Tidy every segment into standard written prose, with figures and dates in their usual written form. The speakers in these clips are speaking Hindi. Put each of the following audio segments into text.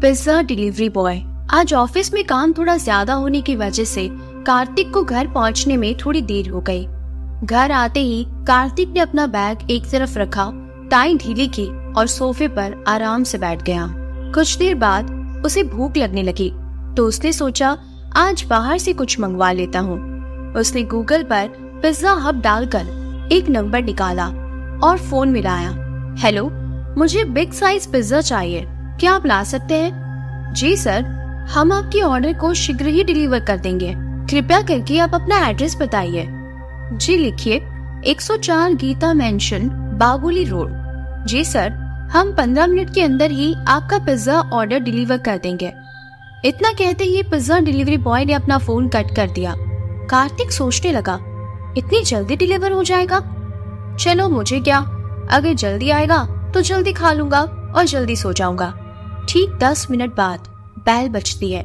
Pizza delivery boy. आज ऑफिस में काम थोड़ा ज्यादा होने की वजह से कार्तिक को घर पहुंचने में थोड़ी देर हो गई। घर आते ही कार्तिक ने अपना बैग एक तरफ रखा, टाई ढीली की और सोफे पर आराम से बैठ गया। कुछ देर बाद उसे भूख लगने लगी तो उसने सोचा आज बाहर से कुछ मंगवा लेता हूँ। उसने गूगल पर पिज्जा हब डालकर एक नंबर निकाला और फोन मिलाया। हेलो, मुझे बिग साइज पिज्जा चाहिए, क्या आप ला सकते हैं? जी सर, हम आपके ऑर्डर को शीघ्र ही डिलीवर कर देंगे। कृपया करके आप अपना एड्रेस बताइए। जी लिखिए, 104 गीता मेंशन, बागुली रोड। जी सर, हम 15 मिनट के अंदर ही आपका पिज्जा ऑर्डर डिलीवर कर देंगे। इतना कहते ही पिज्जा डिलीवरी बॉय ने अपना फोन कट कर दिया। कार्तिक सोचने लगा, इतनी जल्दी डिलीवर हो जाएगा? चलो मुझे क्या, अगर जल्दी आएगा तो जल्दी खा लूंगा और जल्दी सो जाऊंगा। ठीक 10 मिनट बाद बेल बजती है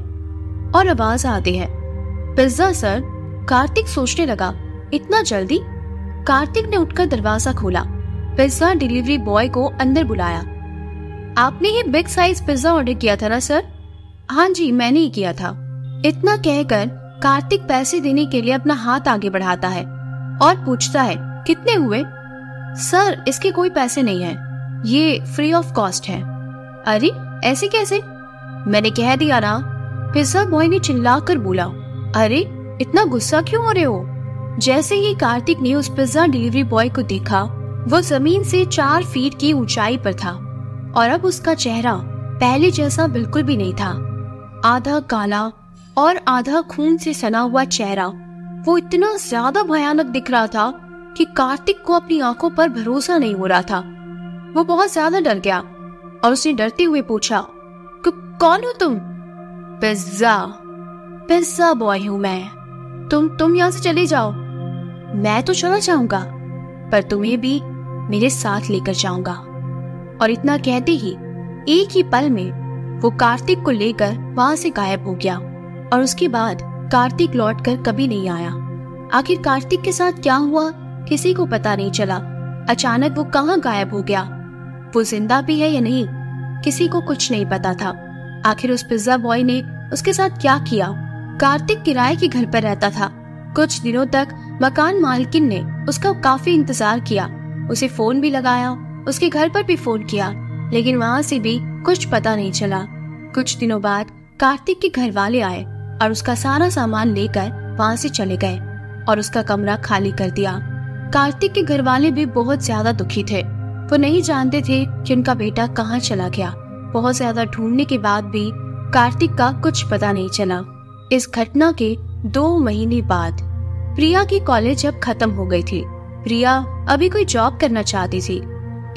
और आवाज आती है, पिज्जा सर। कार्तिक सोचने लगा, इतना जल्दी? कार्तिक ने उठकर दरवाजा खोला, पिज्जा डिलीवरी बॉय को अंदर बुलाया। आपने ये बिग साइज पिज्जा ऑर्डर किया था ना सर? हाँ जी, मैंने ही किया था। इतना कहकर कार्तिक पैसे देने के लिए अपना हाथ आगे बढ़ाता है और पूछता है, कितने हुए? सर, इसके कोई पैसे नहीं है, ये फ्री ऑफ कॉस्ट है। अरे ऐसे कैसे? मैंने कह दिया ना, पिज्जा बॉय ने चिल्लाकर बोला। अरे इतना गुस्सा क्यों हो रहे हो? जैसे ही कार्तिक ने उस पिज्जा डिलीवरी बॉय को देखा, वो जमीन से 4 फीट की ऊंचाई पर था और अब उसका चेहरा पहले जैसा बिल्कुल भी नहीं था। आधा काला और आधा खून से सना हुआ चेहरा वो इतना ज्यादा भयानक दिख रहा था कि कार्तिक को अपनी आंखों पर भरोसा नहीं हो रहा था। वो बहुत ज्यादा डर गया और उसने डरते हुए पूछा, कौन हो तुम? पिज्जा बॉय हूं मैं। तुम यहाँ से चले जाओ। मैं तो चला जाऊंगा, पर तुम्हें भी मेरे साथ लेकर जाऊंगा। और इतना कहते ही एक ही पल में वो कार्तिक को लेकर वहां से गायब हो गया और उसके बाद कार्तिक लौटकर कभी नहीं आया। आखिर कार्तिक के साथ क्या हुआ किसी को पता नहीं चला। अचानक वो कहाँ गायब हो गया, वो जिंदा भी है या नहीं, किसी को कुछ नहीं पता था। आखिर उस पिज्जा बॉय ने उसके साथ क्या किया? कार्तिक किराए के घर पर रहता था। कुछ दिनों तक मकान मालकिन ने उसका काफी इंतजार किया, उसे फोन भी लगाया, उसके घर पर भी फोन किया, लेकिन वहाँ से भी कुछ पता नहीं चला। कुछ दिनों बाद कार्तिक के घर वाले आए और उसका सारा सामान लेकर वहाँ से चले गए और उसका कमरा खाली कर दिया। कार्तिक के घर वाले भी बहुत ज्यादा दुखी थे। वो नहीं जानते थे कि उनका बेटा कहाँ चला गया। बहुत ज्यादा ढूंढने के बाद भी कार्तिक का कुछ पता नहीं चला। इस घटना के 2 महीने बाद प्रिया की कॉलेज अब खत्म हो गई थी। प्रिया अभी कोई जॉब करना चाहती थी,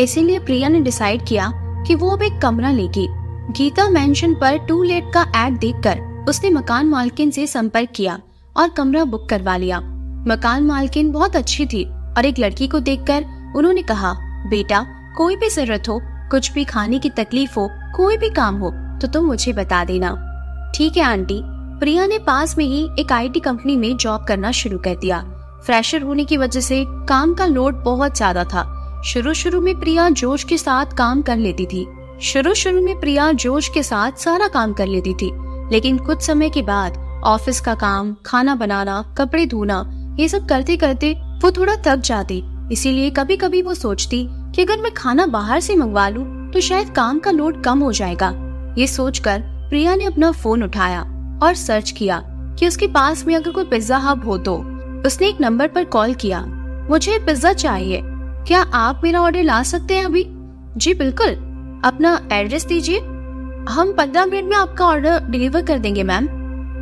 इसीलिए प्रिया ने डिसाइड किया कि वो अब एक कमरा लेगी। गीता मेंशन पर टू लेट का एड देखकर उसने मकान मालकिन से संपर्क किया और कमरा बुक करवा लिया। मकान मालकिन बहुत अच्छी थी और एक लड़की को देखकर उन्होंने कहा, बेटा कोई भी जरूरत हो, कुछ भी खाने की तकलीफ हो, कोई भी काम हो तो तुम मुझे बता देना। ठीक है आंटी। प्रिया ने पास में ही एक IT कंपनी में जॉब करना शुरू कर दिया। फ्रेशर होने की वजह से काम का लोड बहुत ज्यादा था। शुरू में प्रिया जोश के साथ काम कर लेती थी। सारा काम कर लेती थी, लेकिन कुछ समय के बाद ऑफिस का काम, खाना बनाना, कपड़े धोना, ये सब करते करते वो थोड़ा थक जाती। इसीलिए कभी कभी वो सोचती कि अगर मैं खाना बाहर से मंगवा लूं तो शायद काम का लोड कम हो जाएगा। ये सोचकर प्रिया ने अपना फोन उठाया और सर्च किया कि उसके पास में अगर कोई पिज्जा हब हो तो। उसने एक नंबर पर कॉल किया, मुझे पिज्जा चाहिए, क्या आप मेरा ऑर्डर ला सकते हैं अभी? जी बिल्कुल, अपना एड्रेस दीजिए, हम 15 मिनट में आपका ऑर्डर डिलीवर कर देंगे ma'am.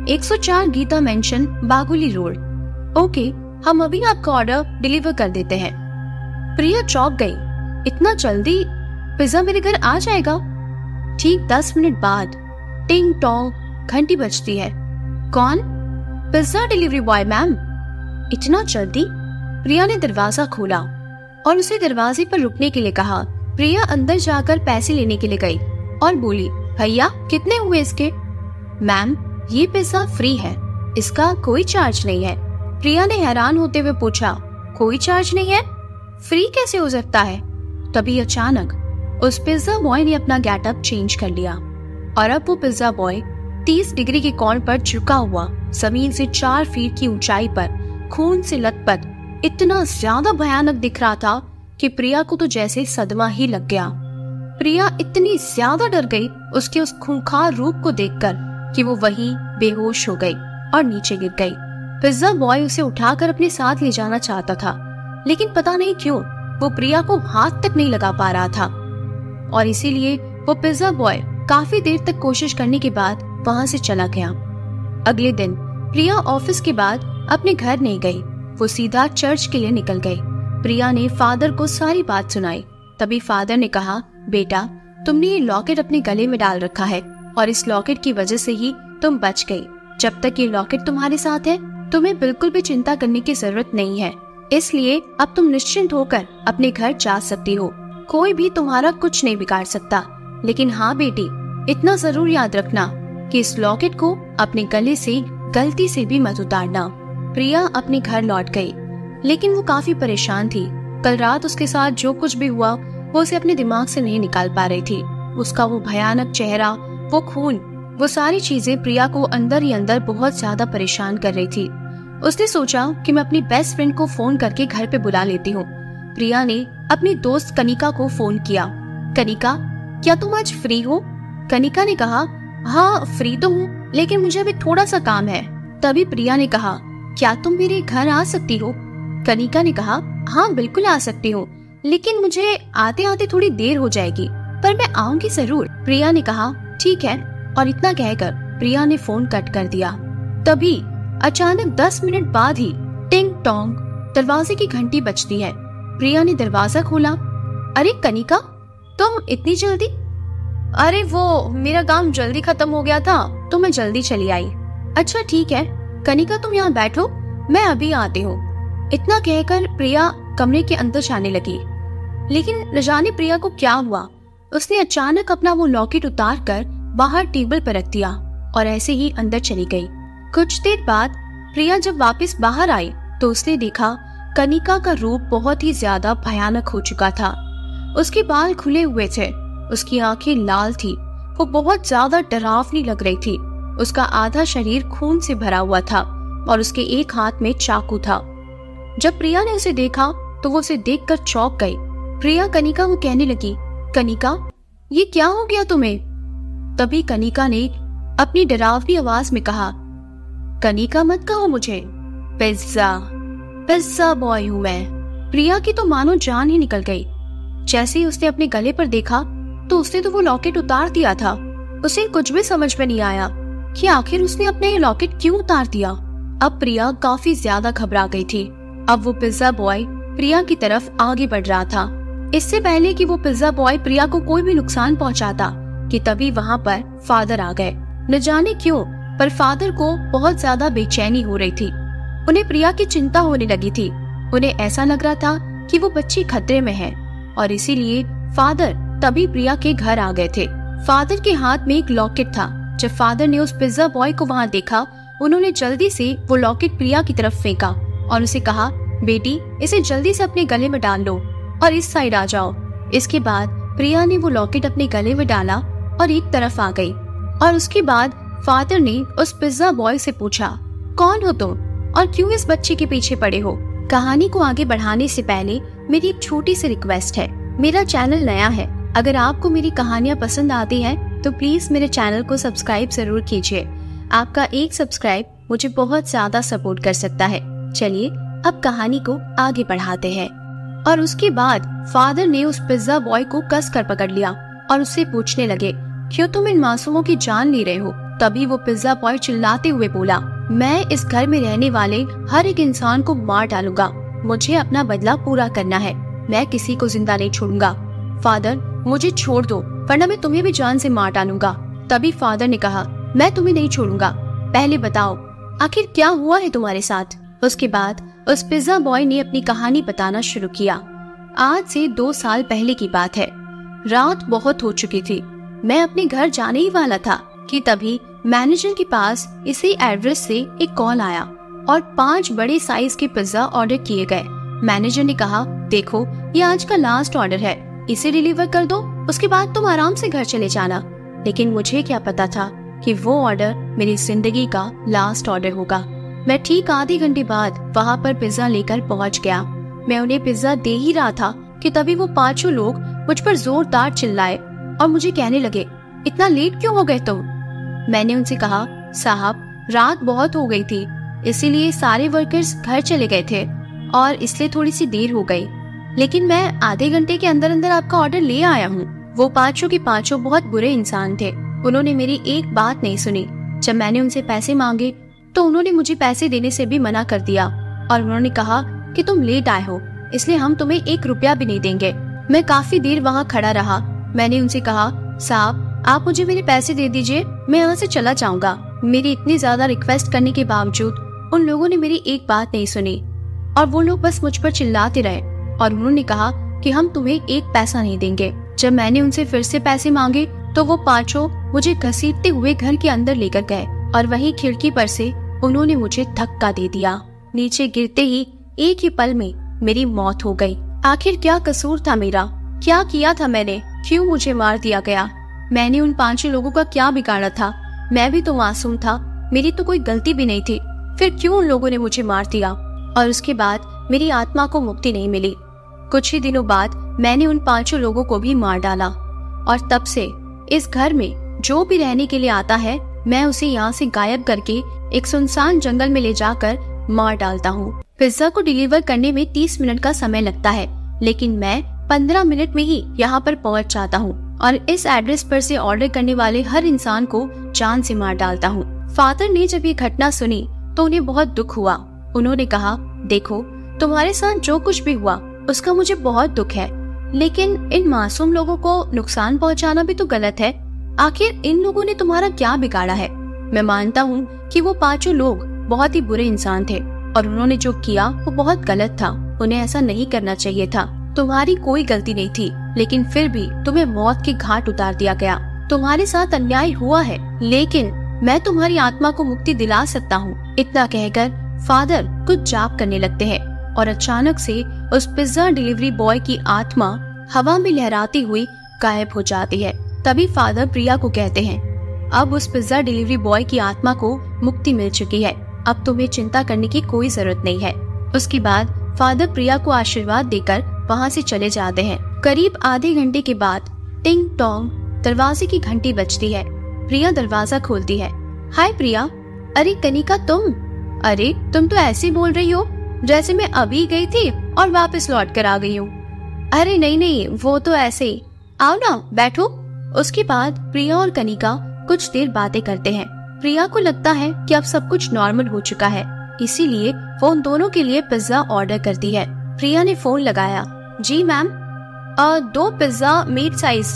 104 Geeta mansion, Baguli road. Okay, हम अभी आपका ऑर्डर डिलीवर कर देते हैं। प्रिया चौंक गई, इतना जल्दी पिज्जा मेरे घर आ जाएगा? ठीक 10 मिनट बाद टिंग टोंग घंटी बजती है। कौन? Pizza delivery boy ma'am. इतना जल्दी? प्रिया ने दरवाजा खोला और उसे दरवाजे पर रुकने के लिए कहा। प्रिया अंदर जाकर पैसे लेने के लिए गई और बोली, भैया कितने हुए इसके? मैम ये पिज्जा फ्री है, इसका कोई चार्ज नहीं है। प्रिया ने हैरान होते हुए पूछा, कोई चार्ज नहीं है? फ्री कैसे हो सकता है? तभी अचानक उस पिज्जा बॉय ने अपना गेटअप चेंज कर लिया। और अब वो पिज्जा बॉय 30 डिग्री के कोण पर झुका हुआ जमीन से 4 फीट की ऊंचाई पर खून से लथपथ इतना ज्यादा भयानक दिख रहा था कि प्रिया को तो जैसे सदमा ही लग गया। प्रिया इतनी ज्यादा डर गई उसके उस खूंखार रूप को देखकर कि वो वहीं बेहोश हो गई और नीचे गिर गई। पिज्जा बॉय उसे उठाकर अपने साथ ले जाना चाहता था, लेकिन पता नहीं क्यों वो प्रिया को हाथ तक नहीं लगा पा रहा था और इसीलिए वो पिज्जा बॉय काफी देर तक कोशिश करने के बाद वहां से चला गया। अगले दिन प्रिया ऑफिस के बाद अपने घर नहीं गई, वो सीधा चर्च के लिए निकल गई। प्रिया ने फादर को सारी बात सुनाई। तभी फादर ने कहा, बेटा तुमने ये लॉकेट अपने गले में डाल रखा है और इस लॉकेट की वजह से ही तुम बच गई। जब तक ये लॉकेट तुम्हारे साथ है तुम्हें बिल्कुल भी चिंता करने की जरूरत नहीं है, इसलिए अब तुम निश्चिंत होकर अपने घर जा सकती हो। कोई भी तुम्हारा कुछ नहीं बिगाड़ सकता। लेकिन हाँ बेटी, इतना जरूर याद रखना कि इस लॉकेट को अपने गले से गलती से भी मत उतारना। प्रिया अपने घर लौट गई, लेकिन वो काफी परेशान थी। कल रात उसके साथ जो कुछ भी हुआ वो उसे अपने दिमाग से नहीं निकाल पा रही थी। उसका वो भयानक चेहरा, वो खून, वो सारी चीजें प्रिया को अंदर ही अंदर बहुत ज्यादा परेशान कर रही थी। उसने सोचा कि मैं अपनी बेस्ट फ्रेंड को फोन करके घर पे बुला लेती हूँ। प्रिया ने अपनी दोस्त कनिका को फोन किया। कनिका, क्या तुम आज फ्री हो? कनिका ने कहा, हाँ फ्री तो हूँ, लेकिन मुझे अभी थोड़ा सा काम है। तभी प्रिया ने कहा, क्या तुम मेरे घर आ सकती हो? कनिका ने कहा, हाँ बिल्कुल आ सकती हूँ, लेकिन मुझे आते आते थोड़ी देर हो जाएगी, पर मैं आऊंगी जरूर। प्रिया ने कहा, ठीक है, और इतना कहकर प्रिया ने फोन कट कर दिया। तभी अचानक 10 मिनट बाद ही टिंग टोंग दरवाजे की घंटी बजती है। प्रिया ने दरवाजा खोला। अरे कनिका, तुम इतनी जल्दी? अरे वो मेरा काम जल्दी खत्म हो गया था तो मैं जल्दी चली आई। अच्छा ठीक है कनिका, तुम यहाँ बैठो, मैं अभी आती हूँ। इतना कहकर प्रिया कमरे के अंदर जाने लगी, लेकिन न जाने प्रिया को क्या हुआ। उसने अचानक अपना वो लॉकेट उतार कर बाहर टेबल पर रख दिया और ऐसे ही अंदर चली गई। कुछ देर बाद प्रिया जब वापस बाहर आई तो उसने देखा कनिका का रूप बहुत ही ज्यादा भयानक हो चुका था। उसके बाल खुले हुए थे, उसकी आंखें लाल थी, वो बहुत ज्यादा डरावनी लग रही थी। उसका आधा शरीर खून से भरा हुआ था और उसके एक हाथ में चाकू था। जब प्रिया ने उसे देखा तो वो उसे देखकर चौंक गई। प्रिया कनिका को कहने लगी, कनिका ये क्या हो गया तुम्हें? तभी कनिका ने अपनी डरावनी आवाज में कहा, कनिका मत कहो मुझे, पिज्जा बॉय हूँ मैं। प्रिया की तो मानो जान ही निकल गई। जैसे ही उसने अपने गले पर देखा तो उसने तो वो लॉकेट उतार दिया था। उसे कुछ भी समझ में नहीं आया कि आखिर उसने अपने ये लॉकेट क्यों उतार दिया। अब प्रिया काफी ज्यादा घबरा गई थी। अब वो पिज्जा बॉय प्रिया की तरफ आगे बढ़ रहा था। इससे पहले कि वो पिज्जा बॉय प्रिया को कोई भी नुकसान पहुंचाता कि तभी वहाँ पर फादर आ गए। न जाने क्यों पर फादर को बहुत ज्यादा बेचैनी हो रही थी। उन्हें प्रिया की चिंता होने लगी थी। उन्हें ऐसा लग रहा था कि वो बच्ची खतरे में है और इसीलिए फादर तभी प्रिया के घर आ गए थे। फादर के हाथ में एक लॉकेट था। जब फादर ने उस पिज्जा बॉय को वहाँ देखा, उन्होंने जल्दी से वो लॉकेट प्रिया की तरफ फेंका और उसे कहा, बेटी इसे जल्दी से अपने गले में डाल लो और इस साइड आ जाओ। इसके बाद प्रिया ने वो लॉकेट अपने गले में डाला और एक तरफ आ गई। और उसके बाद फादर ने उस पिज्जा बॉय से पूछा, कौन हो तुम और क्यों इस बच्चे के पीछे पड़े हो? कहानी को आगे बढ़ाने से पहले मेरी एक छोटी सी रिक्वेस्ट है। मेरा चैनल नया है, अगर आपको मेरी कहानियाँ पसंद आती हैं तो प्लीज मेरे चैनल को सब्सक्राइब जरूर कीजिए। आपका एक सब्सक्राइब मुझे बहुत ज्यादा सपोर्ट कर सकता है। चलिए अब कहानी को आगे बढ़ाते हैं। और उसके बाद फादर ने उस पिज्जा बॉय को कस कर पकड़ लिया और उससे पूछने लगे, क्यों तुम इन मासूमों की जान ले रहे हो? तभी वो पिज्जा बॉय चिल्लाते हुए बोला, मैं इस घर में रहने वाले हर एक इंसान को मार डालूंगा। मुझे अपना बदला पूरा करना है, मैं किसी को जिंदा नहीं छोड़ूंगा। फादर मुझे छोड़ दो वरना मैं तुम्हें भी जान से मार डालूंगा। तभी फादर ने कहा, मैं तुम्हें नहीं छोड़ूंगा, पहले बताओ आखिर क्या हुआ है तुम्हारे साथ? उसके बाद उस पिज्जा बॉय ने अपनी कहानी बताना शुरू किया। आज से 2 साल पहले की बात है। रात बहुत हो चुकी थी। मैं अपने घर जाने ही वाला था कि तभी मैनेजर के पास इसी एड्रेस से एक कॉल आया और 5 बड़े साइज के पिज्जा ऑर्डर किए गए। मैनेजर ने कहा, देखो ये आज का लास्ट ऑर्डर है, इसे डिलीवर कर दो, उसके बाद तुम आराम से घर चले जाना। लेकिन मुझे क्या पता था कि वो ऑर्डर मेरी जिंदगी का लास्ट ऑर्डर होगा। मैं ठीक आधे घंटे बाद वहाँ पर पिज्जा लेकर पहुँच गया। मैं उन्हें पिज्जा दे ही रहा था कि तभी वो पांचों लोग मुझ पर जोरदार चिल्लाए और मुझे कहने लगे, इतना लेट क्यों हो गए तुम? मैंने उनसे कहा, साहब रात बहुत हो गई थी, इसीलिए सारे वर्कर्स घर चले गए थे और इसलिए थोड़ी सी देर हो गई, लेकिन मैं आधे घंटे के अंदर अंदर आपका ऑर्डर ले आया हूँ। वो पांचों के पांचों बहुत बुरे इंसान थे। उन्होंने मेरी एक बात नहीं सुनी। जब मैंने उनसे पैसे मांगे तो उन्होंने मुझे पैसे देने से भी मना कर दिया और उन्होंने कहा कि तुम लेट आए हो, इसलिए हम तुम्हें 1 रुपया भी नहीं देंगे। मैं काफी देर वहाँ खड़ा रहा। मैंने उनसे कहा, साहब आप मुझे मेरे पैसे दे दीजिए, मैं यहाँ से चला जाऊंगा। मेरी इतनी ज्यादा रिक्वेस्ट करने के बावजूद उन लोगों ने मेरी एक बात नहीं सुनी और वो लोग बस मुझ पर चिल्लाते रहे और उन्होंने कहा कि हम तुम्हें 1 पैसा नहीं देंगे। जब मैंने उनसे फिर से पैसे मांगे तो वो पांचों मुझे घसीटते हुए घर के अंदर लेकर गए और वहीं खिड़की पर से उन्होंने मुझे धक्का दे दिया। नीचे गिरते ही एक ही पल में मेरी मौत हो गई। आखिर क्या कसूर था मेरा? क्या किया था मैंने? क्यों मुझे मार दिया गया? मैंने उन पांचों लोगों का क्या बिगाड़ा था? मैं भी तो मासूम था, मेरी तो कोई गलती भी नहीं थी, फिर क्यों उन लोगों ने मुझे मार दिया? और उसके बाद मेरी आत्मा को मुक्ति नहीं मिली। कुछ ही दिनों बाद मैंने उन पांचों लोगों को भी मार डाला और तब से इस घर में जो भी रहने के लिए आता है मैं उसे यहाँ से गायब करके एक सुनसान जंगल में ले जाकर मार डालता हूँ। पिज्जा को डिलीवर करने में 30 मिनट का समय लगता है, लेकिन मैं 15 मिनट में ही यहाँ पर पहुँच जाता हूँ और इस एड्रेस पर से ऑर्डर करने वाले हर इंसान को जान से मार डालता हूँ। फादर ने जब ये घटना सुनी तो उन्हें बहुत दुख हुआ। उन्होंने कहा, देखो तुम्हारे साथ जो कुछ भी हुआ उसका मुझे बहुत दुख है, लेकिन इन मासूम लोगों को नुकसान पहुंचाना भी तो गलत है। आखिर इन लोगों ने तुम्हारा क्या बिगाड़ा है? मैं मानता हूँ कि वो पांचों लोग बहुत ही बुरे इंसान थे और उन्होंने जो किया वो बहुत गलत था। उन्हें ऐसा नहीं करना चाहिए था। तुम्हारी कोई गलती नहीं थी, लेकिन फिर भी तुम्हें मौत के घाट उतार दिया गया। तुम्हारे साथ अन्याय हुआ है, लेकिन मैं तुम्हारी आत्मा को मुक्ति दिला सकता हूँ। इतना कहकर फादर कुछ जाप करने लगते हैं और अचानक से उस पिज्जा डिलीवरी बॉय की आत्मा हवा में लहराती हुई गायब हो जाती है। तभी फादर प्रिया को कहते हैं, अब उस पिज्जा डिलीवरी बॉय की आत्मा को मुक्ति मिल चुकी है, अब तुम्हें चिंता करने की कोई जरूरत नहीं है। उसके बाद फादर प्रिया को आशीर्वाद देकर वहाँ से चले जाते हैं। करीब आधे घंटे के बाद टिंग टोंग दरवाजे की घंटी बजती है। प्रिया दरवाजा खोलती है। हाय प्रिया। अरे कनिका तुम? अरे तुम तो ऐसे बोल रही हो जैसे मैं अभी गई थी और वापस लौट कर आ गई हूँ। अरे नहीं, वो तो ऐसे ही। आओ ना बैठो। उसके बाद प्रिया और कनिका कुछ देर बातें करते हैं। प्रिया को लगता है कि अब सब कुछ नॉर्मल हो चुका है, इसीलिए वो उन दोनों के लिए पिज्जा ऑर्डर करती है। प्रिया ने फोन लगाया। जी ma'am, 2 pizza mid size.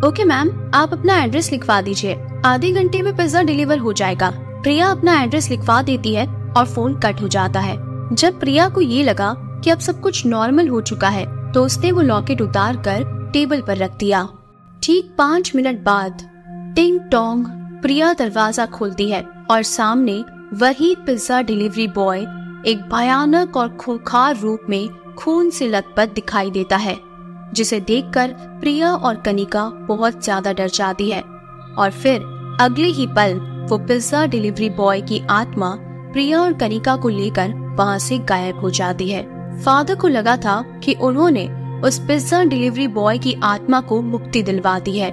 Okay ma'am, आप अपना एड्रेस लिखवा दीजिए, आधे घंटे में पिज्जा डिलीवर हो जाएगा। प्रिया अपना एड्रेस लिखवा देती है और फोन कट हो जाता है। जब प्रिया को ये लगा कि अब सब कुछ नॉर्मल हो चुका है तो उसने वो लॉकेट उतार कर टेबल पर रख दिया। ठीक 5 मिनट बाद टिंग टोंग प्रिया दरवाजा खोलती है और सामने वही पिज्जा डिलीवरी बॉय एक भयानक और खूंखार रूप में खून से लथपथ दिखाई देता है, जिसे देखकर प्रिया और कनिका बहुत ज्यादा डर जाती है। और फिर अगले ही पल वो पिज्जा डिलीवरी बॉय की आत्मा प्रिया और कनिका को लेकर वहाँ से गायब हो जाती है। फादर को लगा था कि उन्होंने उस पिज्जा डिलीवरी बॉय की आत्मा को मुक्ति दिलवा दी है,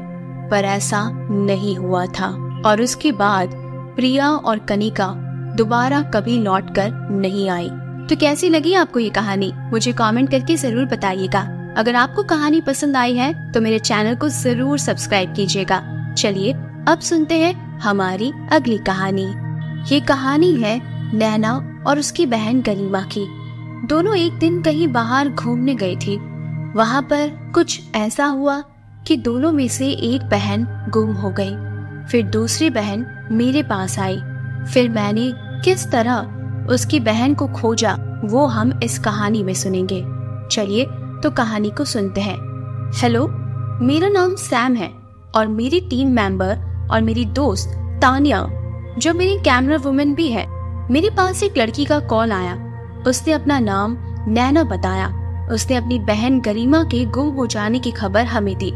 पर ऐसा नहीं हुआ था और उसके बाद प्रिया और कनिका दोबारा कभी लौटकर नहीं आई। तो कैसी लगी आपको ये कहानी? मुझे कमेंट करके जरूर बताइएगा। अगर आपको कहानी पसंद आई है तो मेरे चैनल को जरूर सब्सक्राइब कीजिएगा। चलिए अब सुनते हैं हमारी अगली कहानी। ये कहानी है नैना और उसकी बहन गरिमा की। दोनों एक दिन कहीं बाहर घूमने गई थी। वहाँ पर कुछ ऐसा हुआ कि दोनों में से एक बहन गुम हो गई। फिर दूसरी बहन मेरे पास आई। फिर मैंने किस तरह उसकी बहन को खोजा वो हम इस कहानी में सुनेंगे। चलिए तो कहानी को सुनते हैं। हेलो, मेरा नाम सैम है और मेरी टीम मेंबर और मेरी दोस्त तानिया, जो मेरी कैमरा वुमन भी है, मेरे पास एक लड़की का कॉल आया। उसने अपना नाम नैना बताया। उसने अपनी बहन गरिमा के गुम हो जाने की खबर हमें दी।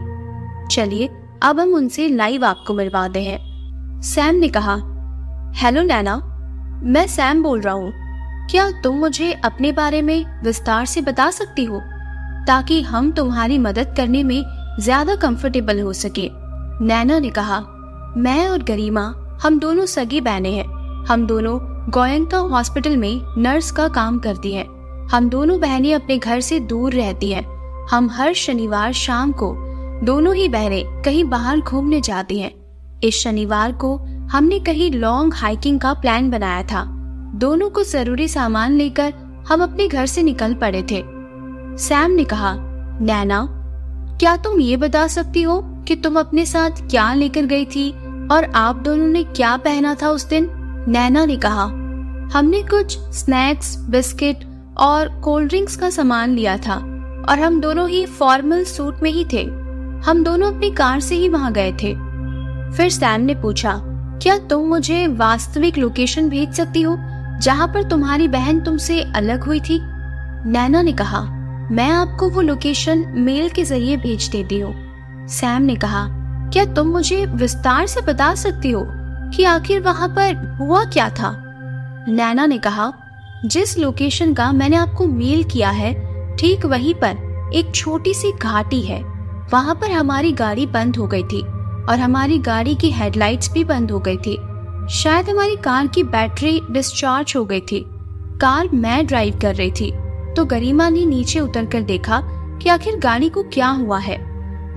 चलिए अब हम उनसे लाइव आपको मिलवाते हैं। सैम ने कहा, हेलो नैना, मैं सैम बोल रहा हूँ। क्या तुम मुझे अपने बारे में विस्तार से बता सकती हो ताकि हम तुम्हारी मदद करने में ज्यादा कंफर्टेबल हो सके? नैना ने कहा, मैं और गरिमा हम दोनों सगी बहनें हैं। हम दोनों गोयंका हॉस्पिटल में नर्स का काम करती हैं। हम दोनों बहनें अपने घर से दूर रहती हैं। हम हर शनिवार शाम को दोनों ही बहनें कहीं बाहर घूमने जाती हैं। इस शनिवार को हमने कहीं लॉन्ग हाइकिंग का प्लान बनाया था। दोनों को जरूरी सामान लेकर हम अपने घर से निकल पड़े थे। सैम ने कहा, नैना, क्या तुम ये बता सकती हो कि तुम अपने साथ क्या लेकर गई थी और आप दोनों ने क्या पहना था उस दिन? नैना ने कहा, हमने कुछ स्नैक्स, बिस्किट और कोल्ड ड्रिंक्स का सामान लिया था और हम दोनों ही फॉर्मल सूट में ही थे। हम दोनों अपनी कार से ही वहां गए थे। फिर सैम ने पूछा, क्या तुम मुझे वास्तविक लोकेशन भेज सकती हो जहां पर तुम्हारी बहन तुमसे अलग हुई थी? नैना ने कहा, मैं आपको वो लोकेशन मेल के जरिए भेज देती हूँ। सैम ने कहा, क्या तुम मुझे विस्तार से बता सकती हो कि आखिर वहां पर हुआ क्या था? नैना ने कहा, जिस लोकेशन का मैंने आपको मेल किया है ठीक वहीं पर एक छोटी सी घाटी है। वहां पर हमारी गाड़ी बंद हो गई थी और हमारी गाड़ी की हेडलाइट्स भी बंद हो गई थी। शायद हमारी कार की बैटरी डिस्चार्ज हो गई थी। कार मैं ड्राइव कर रही थी तो गरिमा ने नीचे उतरकर देखा कि आखिर गाड़ी को क्या हुआ है।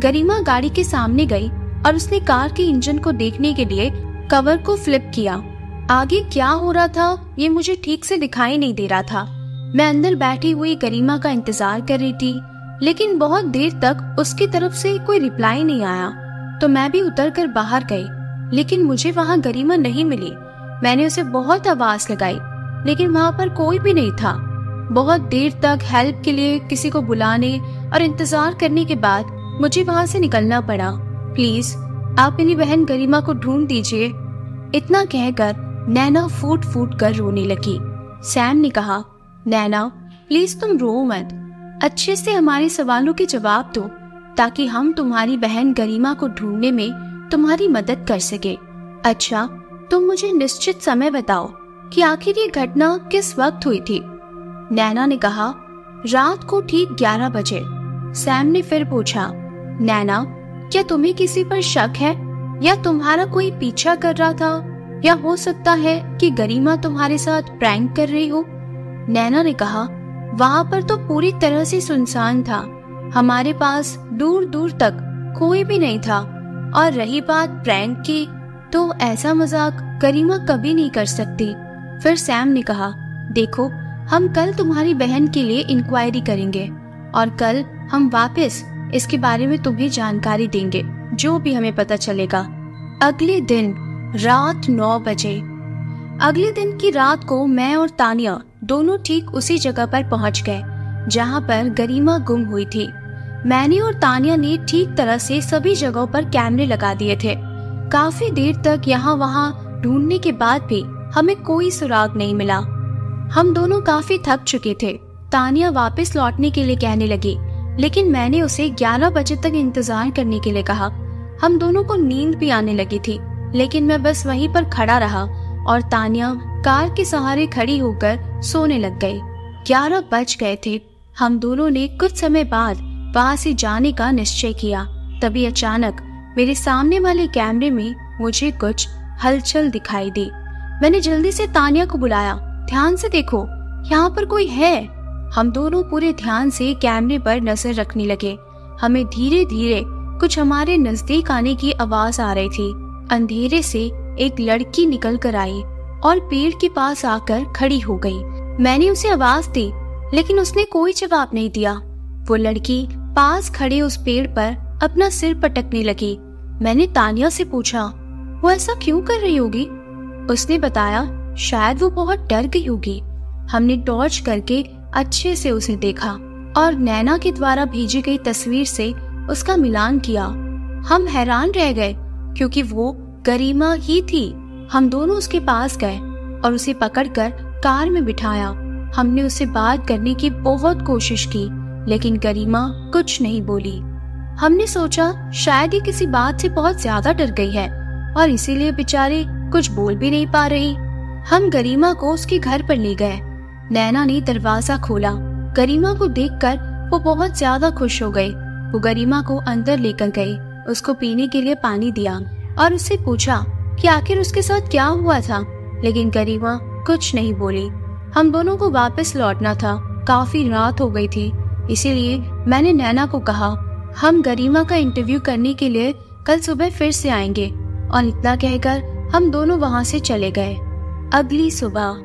गरिमा गाड़ी के सामने गई और उसने कार के इंजन को देखने के लिए कवर को फ्लिप किया। आगे क्या हो रहा था ये मुझे ठीक से दिखाई नहीं दे रहा था। मैं अंदर बैठी हुई गरिमा का इंतजार कर रही थी, लेकिन बहुत देर तक उसकी तरफ से कोई रिप्लाई नहीं आया। तो मैं भी उतरकर बाहर गई, लेकिन मुझे वहाँ गरिमा नहीं मिली। मैंने उसे बहुत आवाज लगाई, लेकिन वहाँ पर कोई भी नहीं था। बहुत देर तक हेल्प के लिए किसी को बुलाने और इंतजार करने के बाद मुझे वहाँ से निकलना पड़ा। प्लीज आप मेरी बहन गरिमा को ढूंढ दीजिए। इतना कहकर नैना फूट फूट कर रोने लगी। सैम ने कहा, नैना प्लीज तुम रो मत, अच्छे से हमारे सवालों के जवाब दो ताकि हम तुम्हारी बहन गरिमा को ढूंढने में तुम्हारी मदद कर सके। अच्छा, तुम मुझे निश्चित समय बताओ कि आखिर ये घटना किस वक्त हुई थी? नैना ने कहा, रात को ठीक 11 बजे। सैम ने फिर पूछा, नैना क्या तुम्हें किसी पर शक है या तुम्हारा कोई पीछा कर रहा था, या हो सकता है कि गरिमा तुम्हारे साथ प्रैंक कर रही हो? नैना ने कहा, वहाँ पर तो पूरी तरह से सुनसान था। हमारे पास दूर दूर तक कोई भी नहीं था। और रही बात प्रैंक की, तो ऐसा मजाक गरिमा कभी नहीं कर सकती। फिर सैम ने कहा, देखो हम कल तुम्हारी बहन के लिए इंक्वायरी करेंगे और कल हम वापस इसके बारे में तुम्हें जानकारी देंगे, जो भी हमें पता चलेगा। अगले दिन रात 9 बजे। अगले दिन की रात को मैं और तानिया दोनों ठीक उसी जगह पर पहुंच गए जहां पर गरिमा गुम हुई थी। मैंने और तानिया ने ठीक तरह से सभी जगहों पर कैमरे लगा दिए थे। काफी देर तक यहाँ वहाँ ढूंढने के बाद भी हमें कोई सुराग नहीं मिला। हम दोनों काफी थक चुके थे। तानिया वापस लौटने के लिए कहने लगी, लेकिन मैंने उसे 11 बजे तक इंतजार करने के लिए कहा। हम दोनों को नींद भी आने लगी थी, लेकिन मैं बस वहीं पर खड़ा रहा और तानिया कार के सहारे खड़ी होकर सोने लग गई। 11 बज गए थे। हम दोनों ने कुछ समय बाद वहां से जाने का निश्चय किया। तभी अचानक मेरे सामने वाले कैमरे में मुझे कुछ हलचल दिखाई दी। मैंने जल्दी से तानिया को बुलाया, ध्यान से देखो, यहाँ पर कोई है। हम दोनों पूरे ध्यान से कैमरे पर नजर रखने लगे। हमें धीरे धीरे कुछ हमारे नजदीक आने की आवाज आ रही थी। अंधेरे से एक लड़की निकल कर आई और पेड़ के पास आकर खड़ी हो गई। मैंने उसे आवाज दी, लेकिन उसने कोई जवाब नहीं दिया। वो लड़की पास खड़े उस पेड़ पर अपना सिर पटकने लगी। मैंने तानिया से पूछा, वो ऐसा क्यों कर रही होगी? उसने बताया, शायद वो बहुत डर गई होगी। हमने टॉर्च करके अच्छे से उसे देखा और नैना के द्वारा भेजी गई तस्वीर से उसका मिलान किया। हम हैरान रह गए क्योंकि वो गरिमा ही थी। हम दोनों उसके पास गए और उसे पकड़कर कार में बिठाया। हमने उससे बात करने की बहुत कोशिश की, लेकिन गरिमा कुछ नहीं बोली। हमने सोचा शायद ये किसी बात से बहुत ज्यादा डर गई है और इसीलिए बेचारी कुछ बोल भी नहीं पा रही। हम गरिमा को उसके घर पर ले गए। नैना ने दरवाजा खोला। गरिमा को देखकर वो बहुत ज्यादा खुश हो गई। वो गरिमा को अंदर लेकर गई, उसको पीने के लिए पानी दिया और उससे पूछा कि आखिर उसके साथ क्या हुआ था, लेकिन गरिमा कुछ नहीं बोली। हम दोनों को वापस लौटना था, काफी रात हो गई थी, इसीलिए मैंने नैना को कहा हम गरिमा का इंटरव्यू करने के लिए कल सुबह फिर से आएंगे, और इतना कहकर हम दोनों वहाँ से चले गए। अगली सुबह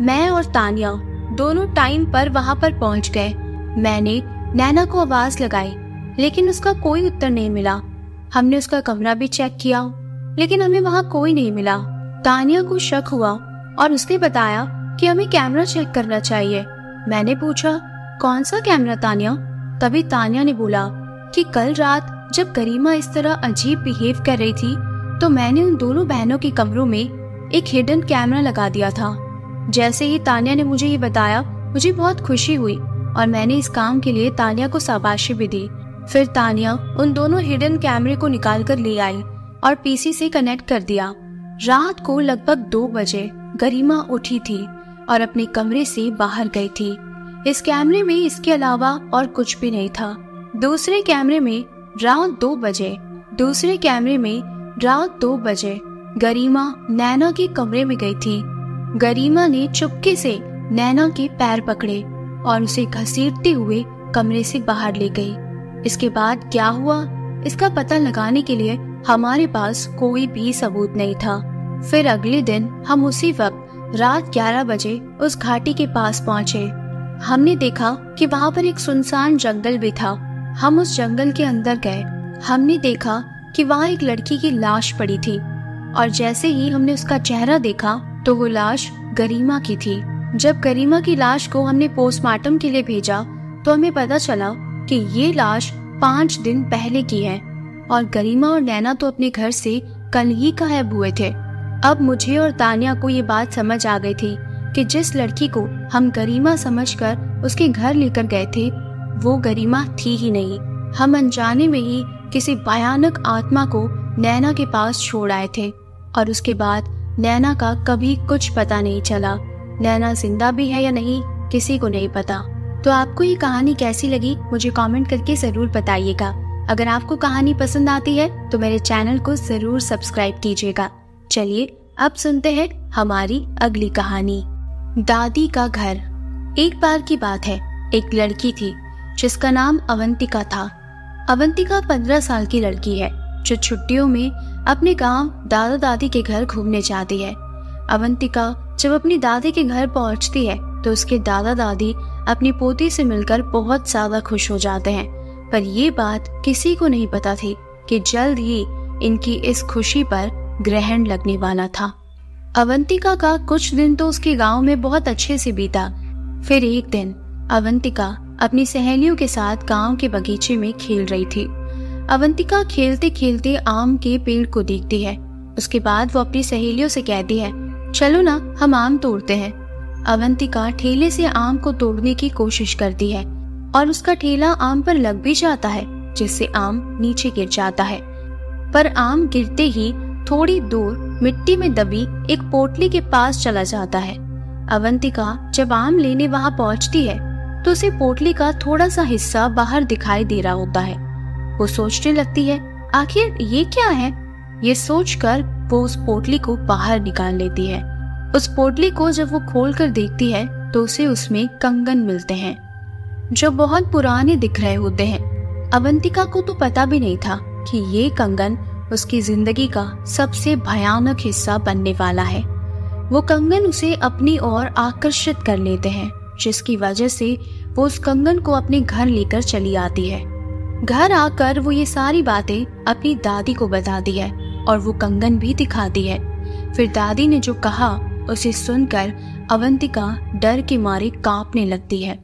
मैं और तानिया दोनों टाइम पर वहाँ पर पहुँच गए। मैंने नैना को आवाज लगाई, लेकिन उसका कोई उत्तर नहीं मिला। हमने उसका कमरा भी चेक किया, लेकिन हमें वहाँ कोई नहीं मिला। तानिया को शक हुआ और उसने बताया कि हमें कैमरा चेक करना चाहिए। मैंने पूछा कौन सा कैमरा तानिया? तभी तानिया ने बोला कि कल रात जब गरिमा इस तरह अजीब बिहेव कर रही थी तो मैंने उन दोनों बहनों के कमरों में एक हिडन कैमरा लगा दिया था। जैसे ही तानिया ने मुझे ये बताया, मुझे बहुत खुशी हुई और मैंने इस काम के लिए तानिया को शाबाशी भी दी। फिर तानिया उन दोनों हिडन कैमरे को निकाल कर ले आई और पीसी से कनेक्ट कर दिया। रात को लगभग 2 बजे गरिमा उठी थी और अपने कमरे से बाहर गई थी। इस कैमरे में इसके अलावा और कुछ भी नहीं था। दूसरे कैमरे में रात 2 बजे गरिमा नैना के कमरे में गई थी। गरिमा ने चुपके से नैना के पैर पकड़े और उसे घसीटते हुए कमरे से बाहर ले गई। इसके बाद क्या हुआ, इसका पता लगाने के लिए हमारे पास कोई भी सबूत नहीं था। फिर अगले दिन हम उसी वक्त रात 11 बजे उस घाटी के पास पहुंचे। हमने देखा कि वहाँ पर एक सुनसान जंगल भी था। हम उस जंगल के अंदर गए। हमने देखा कि वहाँ एक लड़की की लाश पड़ी थी और जैसे ही हमने उसका चेहरा देखा तो वो लाश गरिमा की थी। जब गरिमा की लाश को हमने पोस्टमार्टम के लिए भेजा तो हमें पता चला कि ये लाश 5 दिन पहले की है और गरिमा और नैना तो अपने घर से कल ही गायब हुए थे। अब मुझे और तानिया को ये बात समझ आ गई थी कि जिस लड़की को हम गरिमा समझकर उसके घर लेकर गए थे वो गरिमा थी ही नहीं। हम अनजाने में ही किसी भयानक आत्मा को नैना के पास छोड़ आए थे और उसके बाद नैना का कभी कुछ पता नहीं चला। नैना जिंदा भी है या नहीं किसी को नहीं पता। तो आपको ये कहानी कैसी लगी मुझे कमेंट करके जरूर बताइएगा। अगर आपको कहानी पसंद आती है तो मेरे चैनल को जरूर सब्सक्राइब कीजिएगा। चलिए अब सुनते हैं हमारी अगली कहानी, दादी का घर। एक बार की बात है, एक लड़की थी जिसका नाम अवंतिका था। अवंतिका 15 साल की लड़की है जो छुट्टियों में अपने गांव दादा दादी के घर घूमने जाती है। अवंतिका जब अपनी दादी के घर पहुंचती है तो उसके दादा दादी अपनी पोती से मिलकर बहुत ज्यादा खुश हो जाते हैं, पर ये बात किसी को नहीं पता थी कि जल्द ही इनकी इस खुशी पर ग्रहण लगने वाला था। अवंतिका का कुछ दिन तो उसके गांव में बहुत अच्छे से बीता। फिर एक दिन अवंतिका अपनी सहेलियों के साथ गांव के बगीचे में खेल रही थी। अवंतिका खेलते खेलते आम के पेड़ को देखती है। उसके बाद वो अपनी सहेलियों से कहती है, चलो ना हम आम तोड़ते हैं। अवंतिका ठेले से आम को तोड़ने की कोशिश करती है और उसका ठेला आम पर लग भी जाता है, जिससे आम नीचे गिर जाता है। पर आम गिरते ही थोड़ी दूर मिट्टी में दबी एक पोटली के पास चला जाता है। अवंतिका जब आम लेने वहां पहुंचती है तो उसे पोटली का थोड़ा सा हिस्सा बाहर दिखाई दे रहा होता है। वो सोचने लगती है आखिर ये क्या है। ये सोचकर वो उस पोटली को बाहर निकाल लेती है। उस पोटली को जब वो खोलकर देखती है तो उसे उसमें कंगन मिलते हैं जो बहुत पुराने दिख रहे होते हैं। अवंतिका को तो पता भी नहीं था कि ये कंगन उसकी जिंदगी का सबसे भयानक हिस्सा बनने वाला है। वो कंगन उसे अपनी ओर आकर्षित कर लेते हैं, जिसकी वजह से वो उस कंगन को अपने घर लेकर चली आती है। घर आकर वो ये सारी बातें अपनी दादी को बताती है और वो कंगन भी दिखाती है। फिर दादी ने जो कहा उसे सुनकर अवंतिका डर के मारे कांपने लगती है।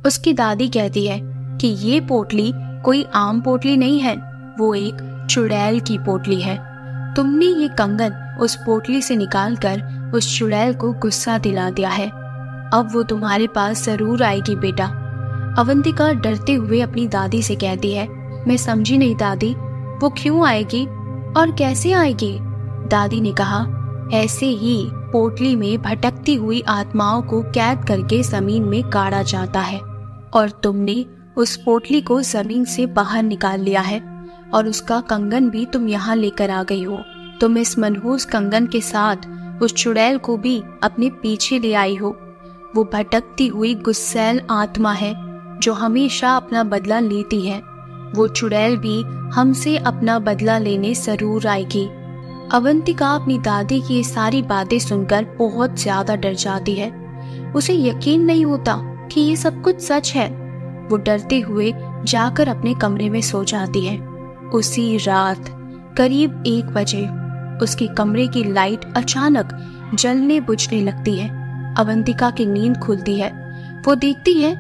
उसकी दादी कहती है कि ये पोटली कोई आम पोटली नहीं है, वो एक चुड़ैल की पोटली है। तुमने ये कंगन उस पोटली से निकालकर उस चुड़ैल को गुस्सा दिला दिया है। अब वो तुम्हारे पास जरूर आएगी बेटा। अवंतिका डरते हुए अपनी दादी से कहती है, मैं समझी नहीं दादी, वो क्यों आएगी और कैसे आएगी? दादी ने कहा, ऐसे ही पोटली में भटकती हुई आत्माओं को कैद करके जमीन में गाड़ा जाता है और तुमने उस पोटली को जमीन से बाहर निकाल लिया है और उसका कंगन भी तुम यहाँ लेकर आ गई हो। तुम इस मनहूस कंगन के साथ उस चुड़ैल को भी अपने पीछे ले आई हो। वो भटकती हुई गुस्सैल आत्मा है जो हमेशा अपना बदला लेती है। वो चुड़ैल भी हमसे अपना बदला लेने जरूर आएगी। अवंतिका अपनी दादी की ये सारी बातें सुनकर बहुत ज्यादा डर जाती है। उसे यकीन नहीं होता कि ये सब कुछ सच है। वो डरते हुए जाकर अपने कमरे में सो जाती है। उसी रात करीब 1 बजे उसके कमरे की लाइट अचानक जलने बुझने लगती है। अवंतिका की नींद खुलती है। वो देखती है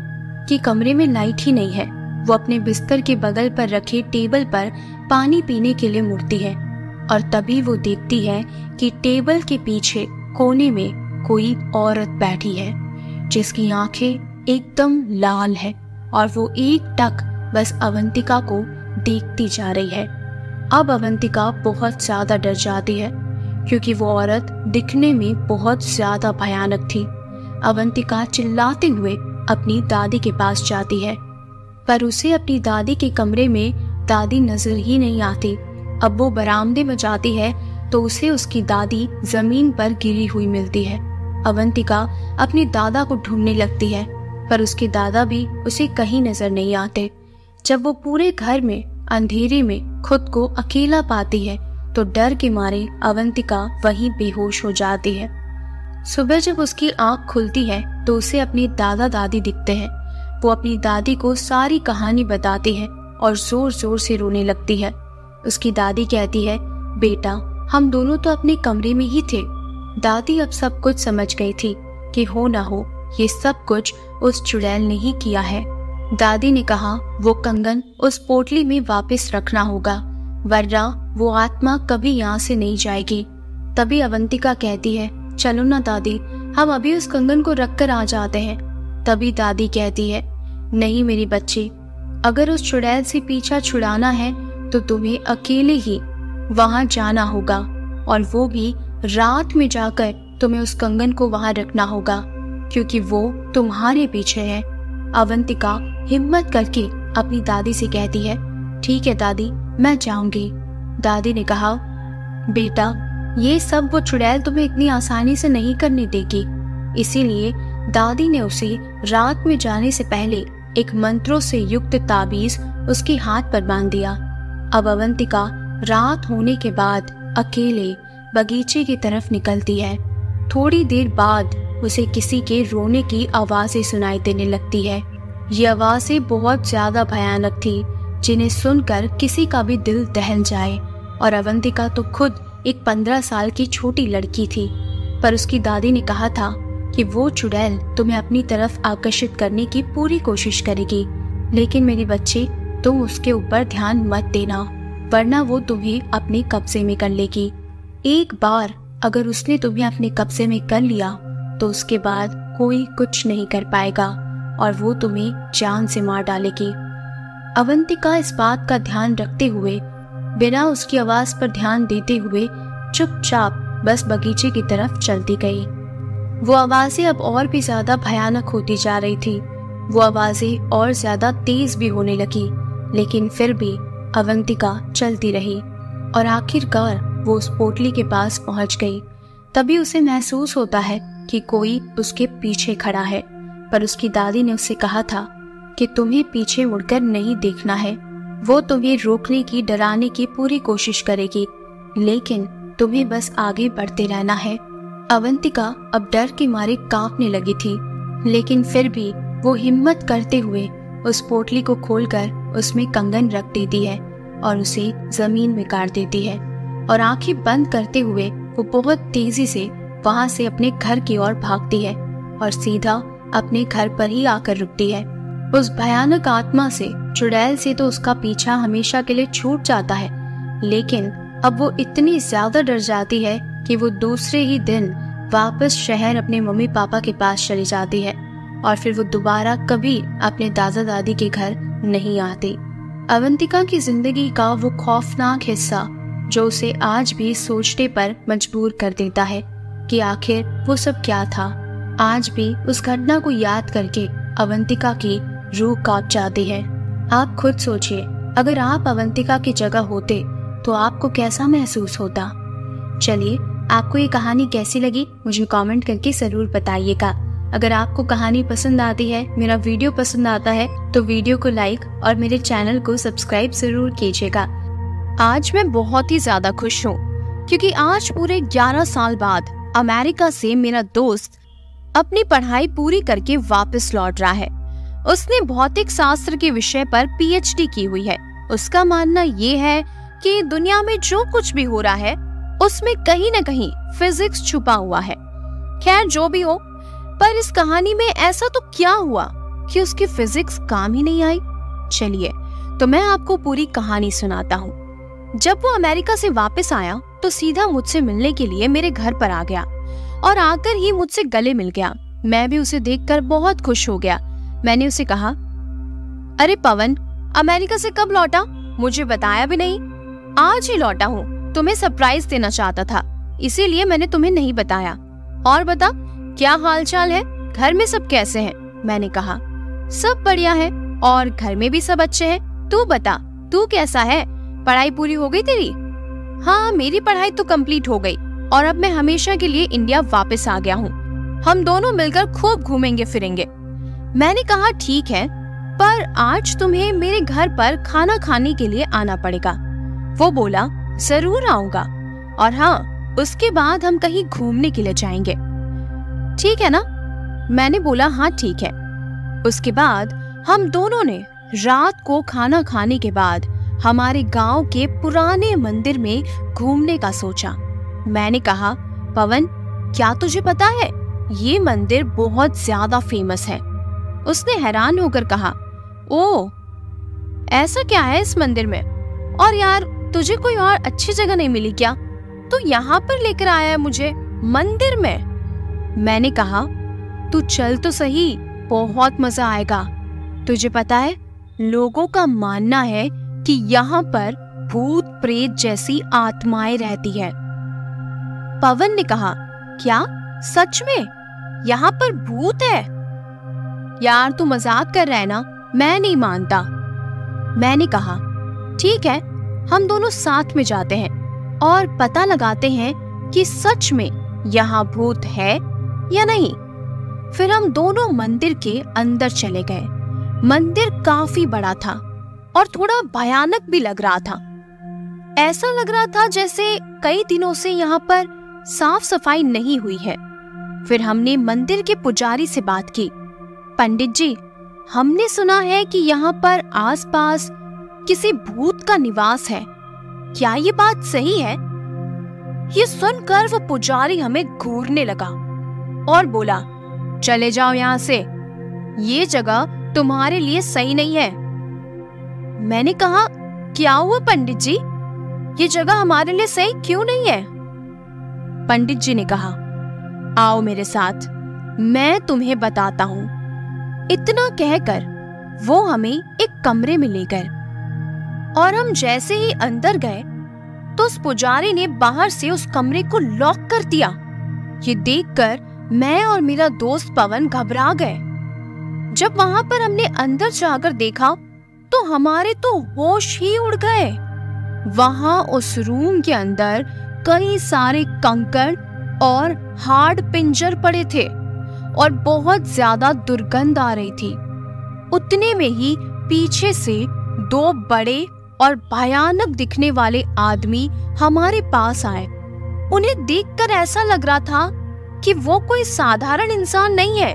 कि कमरे में लाइट ही नहीं है। वो अपने बिस्तर के बगल पर रखे टेबल पर पानी पीने के लिए मुड़ती है और तभी वो देखती है कि टेबल के पीछे कोने में कोई औरत बैठी है जिसकी आंखें एकदम लाल है और वो एकटक बस अवंतिका को देखती जा रही है। अब अवंतिका बहुत ज्यादा डर जाती है क्योंकि वो औरत दिखने में बहुत ज्यादा भयानक थी। अवंतिका चिल्लाते हुए अपनी दादी के पास जाती है पर उसे अपनी दादी के कमरे में दादी नजर ही नहीं आती। अब वो बरामदे में जाती है तो उसे उसकी दादी जमीन पर गिरी हुई मिलती है। अवंतिका अपने दादा को ढूंढने लगती है पर उसके दादा भी उसे कहीं नजर नहीं आते। जब वो पूरे घर में अंधेरे में खुद को अकेला पाती है तो डर के मारे अवंतिका वहीं बेहोश हो जाती है। सुबह जब उसकी आंख खुलती है तो उसे अपने दादा दादी दिखते हैं। वो अपनी दादी को सारी कहानी बताती है और जोर जोर से रोने लगती है। उसकी दादी कहती है, बेटा हम दोनों तो अपने कमरे में ही थे। दादी अब सब कुछ समझ गई थी कि हो ना हो ये सब कुछ उस चुड़ैल ने ही किया है। दादी ने कहा वो कंगन उस पोटली में वापस रखना होगा वरना वो आत्मा कभी यहाँ से नहीं जाएगी। तभी अवंतिका कहती है, चलो ना दादी हम अभी उस कंगन को रख कर आ जाते हैं। तभी दादी कहती है, नहीं मेरी बच्ची, अगर उस चुड़ैल से पीछा छुड़ाना है तो तुम्हें अकेले ही वहां जाना होगा और वो भी रात में जाकर तुम्हें उस कंगन को वहां रखना होगा क्योंकि वो तुम्हारे पीछे है। अवंतिका हिम्मत करके अपनी दादी से कहती है, ठीक है दादी मैं जाऊंगी। दादी ने कहा, बेटा ये सब वो चुड़ैल तुम्हें इतनी आसानी से नहीं करने देगी। इसीलिए दादी ने उसे रात में जाने से पहले एक मंत्रों से युक्त ताबीज उसके हाथ पर बांध दिया। अब अवंतिका रात होने के बाद अकेले बगीचे की तरफ निकलती है। थोड़ी देर बाद उसे किसी के रोने की आवाजें सुनाई देने लगती है। ये आवाजें बहुत ज्यादा भयानक थी जिन्हें सुनकर किसी का भी दिल दहल जाए। और अवंतिका तो खुद एक 15 साल की छोटी लड़की थी पर उसकी दादी ने कहा था कि वो चुड़ैल तुम्हें अपनी तरफ आकर्षित करने की पूरी कोशिश करेगी, लेकिन मेरी बच्ची तुम उसके ऊपर ध्यान मत देना वरना वो तुम्हें अपने कब्जे में कर लेगी। एक बार अगर उसने तुम्हें अपने कब्जे में कर लिया तो उसके बाद कोई कुछ नहीं कर पाएगा और वो तुम्हें जान से मार डालेगी। अवंतिका इस बात का ध्यान रखते हुए बिना उसकी आवाज पर ध्यान देते हुए चुपचाप बस बगीचे की तरफ चलती गई। वो आवाजें अब और भी ज्यादा भयानक होती जा रही थी। वो आवाजें और ज्यादा तेज भी होने लगी, लेकिन फिर भी अवंतिका चलती रही और आखिरकार वो उस पोटली के पास पहुंच गई। तभी उसे महसूस होता है कि कोई उसके पीछे खड़ा है, पर उसकी दादी ने उससे कहा था कि तुम्हें पीछे मुड़कर नहीं देखना है। वो तुम्हें रोकने की, डराने की पूरी कोशिश करेगी, लेकिन तुम्हें बस आगे बढ़ते रहना है। अवंतिका अब डर के मारे कांपने लगी थी, लेकिन फिर भी वो हिम्मत करते हुए उस पोटली को खोलकर उसमें कंगन रख देती है और उसे जमीन में गाड़ देती है और आंखें बंद करते हुए वो बहुत तेजी से वहां से अपने घर की ओर भागती है और सीधा अपने घर पर ही आकर रुकती है। उस भयानक आत्मा से, चुड़ैल से तो उसका पीछा हमेशा के लिए छूट जाता है, लेकिन अब वो इतनी ज्यादा डर जाती है कि वो दूसरे ही दिन वापस शहर अपने मम्मी पापा के पास चली जाती है और फिर वो दोबारा कभी अपने दादा दादी के घर नहीं आती। अवंतिका की जिंदगी का वो खौफनाक हिस्सा जो उसे आज भी सोचने पर मजबूर कर देता है कि आखिर वो सब क्या था। आज भी उस घटना को याद करके अवंतिका की रूह कांप जाती है। आप खुद सोचिए, अगर आप अवंतिका की जगह होते तो आपको कैसा महसूस होता। चलिए, आपको ये कहानी कैसी लगी मुझे कमेंट करके जरूर बताइएगा। अगर आपको कहानी पसंद आती है, मेरा वीडियो पसंद आता है तो वीडियो को लाइक और मेरे चैनल को सब्सक्राइब जरूर कीजिएगा। आज मैं बहुत ही ज्यादा खुश हूँ क्योंकि आज पूरे 11 साल बाद अमेरिका से मेरा दोस्त अपनी पढ़ाई पूरी करके वापस लौट रहा है। उसने भौतिक शास्त्र के विषय पर पीएचडी की हुई है। उसका मानना ये है कि दुनिया में जो कुछ भी हो रहा है उसमें कहीं न कहीं फिजिक्स छुपा हुआ है। खैर जो भी हो, पर इस कहानी में ऐसा तो क्या हुआ कि उसकी फिजिक्स काम ही नहीं आई। चलिए तो मैं आपको पूरी कहानी सुनाता हूँ। जब वो अमेरिका से वापस आया तो सीधा मुझसे मिलने के लिए मेरे घर पर आ गया और आकर ही मुझसे गले मिल गया। मैं भी उसे देखकर बहुत खुश हो गया। मैंने उसे कहा, अरे पवन, अमेरिका से कब लौटा? मुझे बताया भी नहीं। आज ही लौटा हूँ, तुम्हें सरप्राइज देना चाहता था, इसीलिए मैंने तुम्हें नहीं बताया। और बता, क्या हालचाल है? घर में सब कैसे हैं? मैंने कहा, सब बढ़िया है और घर में भी सब अच्छे हैं। तू बता, तू कैसा है? पढ़ाई पूरी हो गई तेरी? हाँ, मेरी पढ़ाई तो कंप्लीट हो गई और अब मैं हमेशा के लिए इंडिया वापस आ गया हूँ। हम दोनों मिलकर खूब घूमेंगे फिरेंगे। मैंने कहा, ठीक है, पर आज तुम्हें मेरे घर पर खाना खाने के लिए आना पड़ेगा। वो बोला, जरूर आऊंगा, और हाँ, उसके बाद हम कहीं घूमने के लिए जाएंगे, ठीक है ना? मैंने बोला, हाँ ठीक है। उसके बाद हम दोनों ने रात को खाना खाने के बाद हमारे गांव के पुराने मंदिर में घूमने का सोचा। मैंने कहा, पवन, क्या तुझे पता है ये मंदिर बहुत ज्यादा फेमस है? उसने हैरान होकर कहा, ओह, ऐसा क्या है इस मंदिर में? और यार, तुझे कोई और अच्छी जगह नहीं मिली क्या? तू यहाँ पर लेकर आया है मुझे मंदिर में? मैंने कहा, तू चल तो सही, बहुत मजा आएगा। तुझे पता है, लोगों का मानना है कि यहाँ पर भूत प्रेत जैसी आत्माएं रहती है। पवन ने कहा, क्या सच में यहाँ पर भूत है? यार तू मजाक कर रहा है ना, मैं नहीं मानता। मैंने कहा, ठीक है, हम दोनों साथ में जाते हैं और पता लगाते हैं कि सच में यहाँ भूत है या नहीं। फिर हम दोनों मंदिर के अंदर चले गए। मंदिर काफी बड़ा था और थोड़ा भयानक भी लग रहा था। ऐसा लग रहा था जैसे कई दिनों से यहाँ पर साफ सफाई नहीं हुई है। फिर हमने मंदिर के पुजारी से बात की, पंडित जी, हमने सुना है कि यहाँ पर आसपास किसी भूत का निवास है, क्या ये बात सही है? ये सुनकर वो पुजारी हमें घूरने लगा और बोला, चले जाओ यहाँ से, ये जगह तुम्हारे लिए सही नहीं है। मैंने कहा, क्या हुआ पंडित जी, ये जगह हमारे लिए सही क्यों नहीं है? पंडित जी ने कहा, आओ मेरे साथ, मैं तुम्हें बताता हूँ। इतना कहकर वो हमें एक कमरे में ले गए और हम जैसे ही अंदर गए तो उस पुजारी ने बाहर से उस कमरे को लॉक कर दिया। ये देखकर मैं और मेरा दोस्त पवन घबरा गए। जब वहां पर हमने अंदर जाकर देखा तो हमारे तो होश ही उड़ गए। वहां उस रूम के अंदर कई सारे कंकड़ और हार्ड पिंजर पड़े थे और बहुत ज्यादा दुर्गंध आ रही थी। उतने में ही पीछे से दो बड़े और भयानक दिखने वाले आदमी हमारे पास आए। उन्हें देखकर ऐसा लग रहा था कि वो कोई साधारण इंसान नहीं है,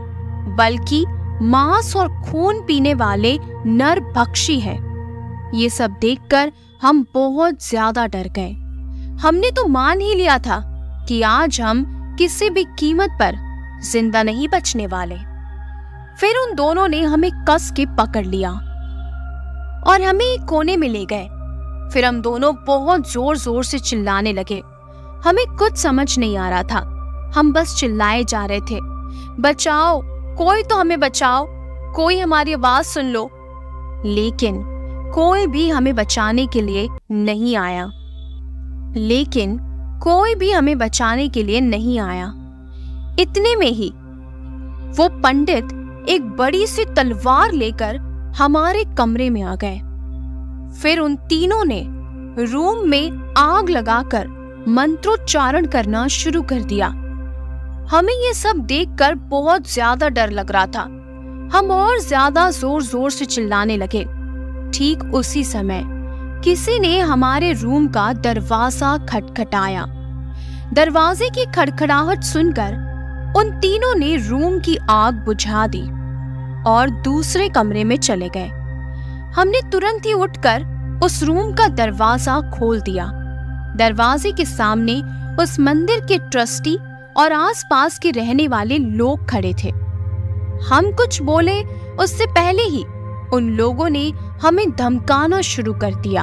बल्कि मांस और खून पीने वाले नरभक्षी है। ये सब देखकर हम बहुत ज्यादा डर गए। हमने तो मान ही लिया था कि आज हम किसी भी कीमत पर जिंदा नहीं बचने वाले। फिर उन दोनों ने हमें कस के पकड़ लिया और हमें एक कोने में ले गए। फिर हम दोनों बहुत जोर जोर से चिल्लाने लगे। हमें कुछ समझ नहीं आ रहा था, हम बस चिल्लाए जा रहे थे, बचाओ, कोई तो हमें बचाओ, कोई हमारी आवाज सुन लो। लेकिन कोई भी हमें बचाने के लिए नहीं आया। लेकिन कोई भी हमें बचाने के लिए नहीं आया। इतने में ही वो पंडित एक बड़ी सी तलवार लेकर हमारे कमरे में आ गए। फिर उन तीनों ने रूम में आग लगाकर मंत्रोच्चारण करना शुरू कर दिया। हमें ये सब देखकर बहुत ज्यादा डर लग रहा था। हम और ज्यादा जोर जोर से चिल्लाने लगे। ठीक उसी समय किसी ने हमारे रूम का दरवाजा खटखटाया। दरवाजे की खड़खड़ाहट सुनकर उन तीनों ने रूम की आग बुझा दी और दूसरे कमरे में चले गए। हमने तुरंत ही उठकर उस रूम का दरवाजा खोल दिया। दरवाजे के सामने उस मंदिर के ट्रस्टी और आसपास के रहने वाले लोग खड़े थे। हम कुछ बोले उससे पहले ही उन लोगों ने हमें धमकाना शुरू कर दिया।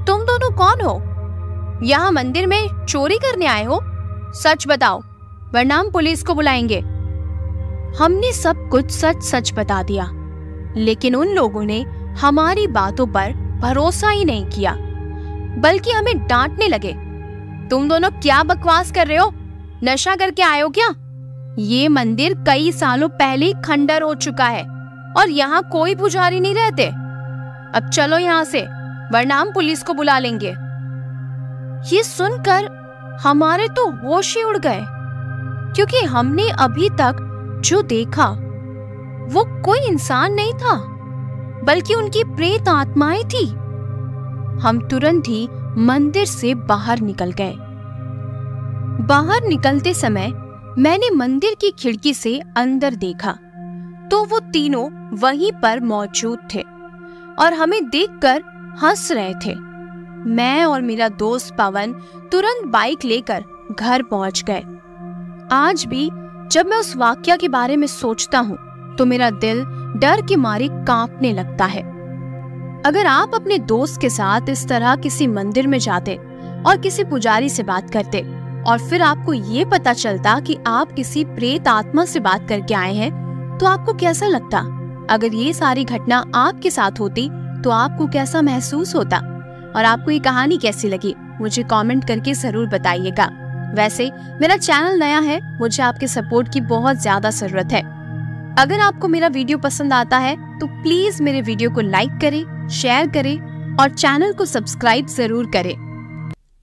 तुम दोनों कौन हो? यहाँ मंदिर में चोरी करने आए हो? सच बताओ, वरना हम पुलिस को बुलाएंगे। हमने सब कुछ सच सच बता दिया, लेकिन उन लोगों ने हमारी बातों पर भरोसा ही नहीं किया, बल्कि हमें डांटने लगे। तुम दोनों क्या बकवास कर रहे हो? नशा करके आए हो क्या? ये मंदिर कई सालों पहले ही खंडर हो चुका है और यहाँ कोई पुजारी नहीं रहते। अब चलो यहाँ से, वरना हम पुलिस को बुला लेंगे। ये सुनकर हमारे तो होश ही उड़ गए, क्योंकि हमने अभी तक जो देखा वो कोई इंसान नहीं था, बल्कि उनकी प्रेत आत्माएं थी। हम तुरंत ही मंदिर से बाहर निकल गए। बाहर निकलते समय मैंने मंदिर की खिड़की से अंदर देखा तो वो तीनों वहीं पर मौजूद थे और हमें देखकर हंस रहे थे। मैं और मेरा दोस्त पवन तुरंत बाइक लेकर घर पहुंच गए। आज भी जब मैं उस वाकया के बारे में सोचता हूँ तो मेरा दिल डर के मारे कांपने लगता है। अगर आप अपने दोस्त के साथ इस तरह किसी मंदिर में जाते और किसी पुजारी से बात करते और फिर आपको ये पता चलता कि आप किसी प्रेत आत्मा से बात करके आए हैं, तो आपको कैसा लगता? अगर ये सारी घटना आपके साथ होती तो आपको कैसा महसूस होता? और आपको ये कहानी कैसी लगी मुझे कमेंट करके जरूर बताइएगा। वैसे मेरा चैनल नया है, मुझे आपके सपोर्ट की बहुत ज्यादा जरूरत है। अगर आपको मेरा वीडियो पसंद आता है तो प्लीज मेरे वीडियो को लाइक करें, शेयर करें और चैनल को सब्सक्राइब जरूर करें।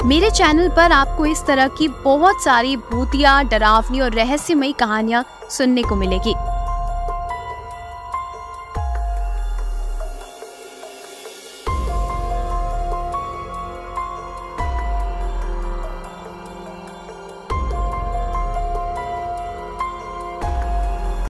मेरे चैनल पर आपको इस तरह की बहुत सारी भूतिया, डरावनी और रहस्यमयी कहानियाँ सुनने को मिलेगी।